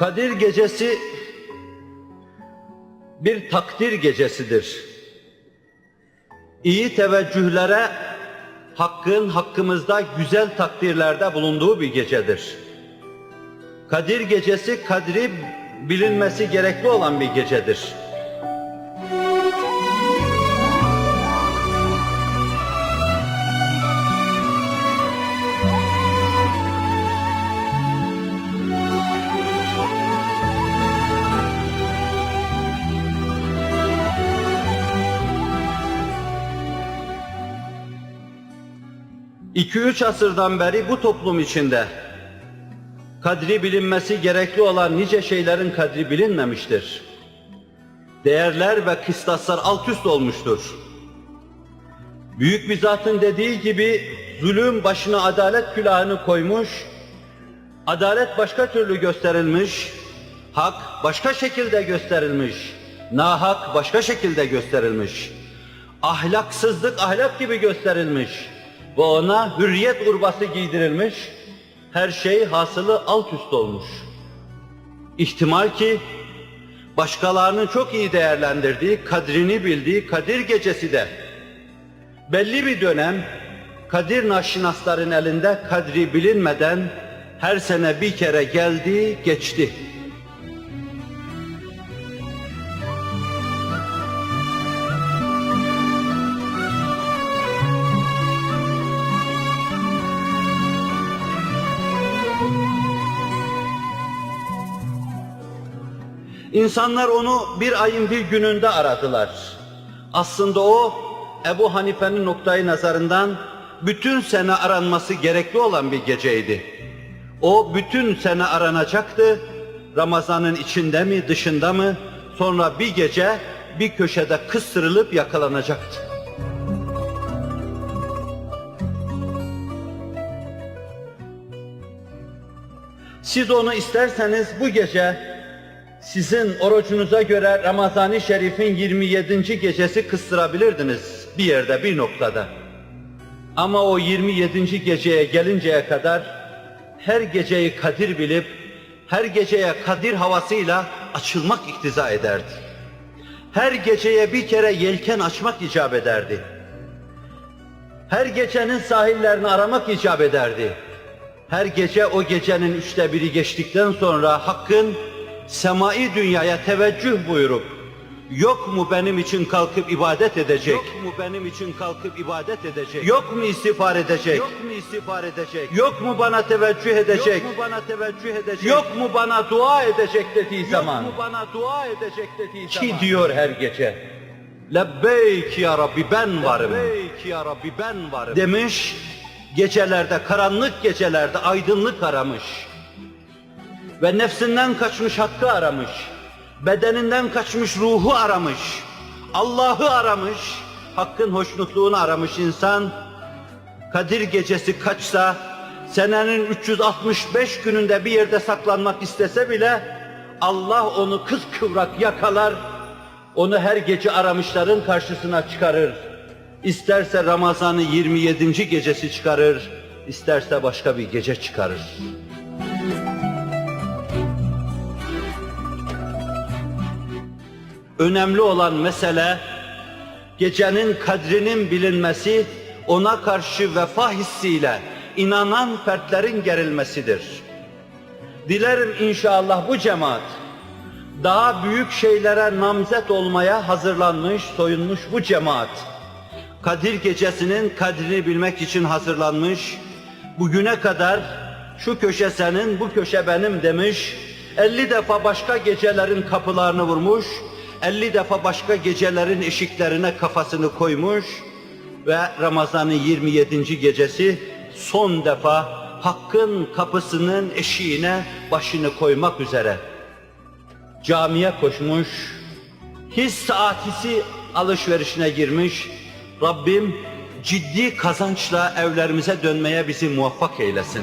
Kadir Gecesi bir takdir gecesidir. İyi teveccühlere Hakk'ın hakkımızda güzel takdirlerde bulunduğu bir gecedir. Kadir Gecesi, kadri bilinmesi gerekli olan bir gecedir. İki-üç asırdan beri bu toplum içinde kadri bilinmesi gerekli olan nice şeylerin kadri bilinmemiştir. Değerler ve kıstaslar alt üst olmuştur. Büyük bir zatın dediği gibi zulüm başına adalet külahını koymuş, adalet başka türlü gösterilmiş, hak başka şekilde gösterilmiş, nahak başka şekilde gösterilmiş, ahlaksızlık ahlak gibi gösterilmiş ve ona hürriyet urbası giydirilmiş, her şey hasılı alt üst olmuş. İhtimal ki başkalarının çok iyi değerlendirdiği, kadrini bildiği Kadir Gecesi de belli bir dönem Kadir naşinasların elinde kadri bilinmeden her sene bir kere geldi, geçti. İnsanlar onu bir ayın bir gününde aradılar. Aslında o, Ebu Hanife'nin noktayı nazarından bütün sene aranması gerekli olan bir geceydi. O bütün sene aranacaktı, Ramazan'ın içinde mi, dışında mı, sonra bir gece bir köşede kıstırılıp yakalanacaktı. Siz onu isterseniz bu gece, sizin orucunuza göre Ramazan-ı Şerif'in 27. gecesi kıstırabilirdiniz bir yerde, bir noktada. Ama o 27. geceye gelinceye kadar her geceyi kadir bilip, her geceye kadir havasıyla açılmak iktiza ederdi. Her geceye bir kere yelken açmak icap ederdi. Her gecenin sahillerini aramak icap ederdi. Her gece o gecenin 1/3'ü geçtikten sonra Hakk'ın semai dünyaya teveccüh buyurup, yok mu benim için kalkıp ibadet edecek? Yok mu benim için kalkıp ibadet edecek? Yok mu istiğfar edecek? Yok mu istiğfar edecek? Yok mu bana teveccüh edecek? Yok mu bana teveccüh edecek? Yok mu bana dua edecek dediği zaman? Yok mu bana dua edecek dediği zaman? Ki diyor her gece, lebbeyk ya Rabbi ben varım. Lebbeyk ya Rabbi ben varım. Demiş, gecelerde, karanlık gecelerde aydınlık aramış. Ve nefsinden kaçmış hakkı aramış, bedeninden kaçmış ruhu aramış, Allah'ı aramış, hakkın hoşnutluğunu aramış insan. Kadir Gecesi kaçsa, senenin 365 gününde bir yerde saklanmak istese bile, Allah onu kıskıvrak yakalar, onu her gece aramışların karşısına çıkarır. İsterse Ramazan'ın 27. gecesi çıkarır, isterse başka bir gece çıkarır. Önemli olan mesele, gecenin kadrinin bilinmesi, ona karşı vefa hissiyle inanan fertlerin gerilmesidir. Dilerim inşallah bu cemaat, daha büyük şeylere namzet olmaya hazırlanmış, soyunmuş bu cemaat, Kadir Gecesi'nin kadrini bilmek için hazırlanmış, bugüne kadar şu köşe senin, bu köşe benim demiş, 50 defa başka gecelerin kapılarını vurmuş, 50 defa başka gecelerin eşiklerine kafasını koymuş ve Ramazan'ın 27. gecesi son defa Hakk'ın kapısının eşiğine başını koymak üzere camiye koşmuş, his saatisi alışverişine girmiş. Rabbim ciddi kazançla evlerimize dönmeye bizi muvaffak eylesin.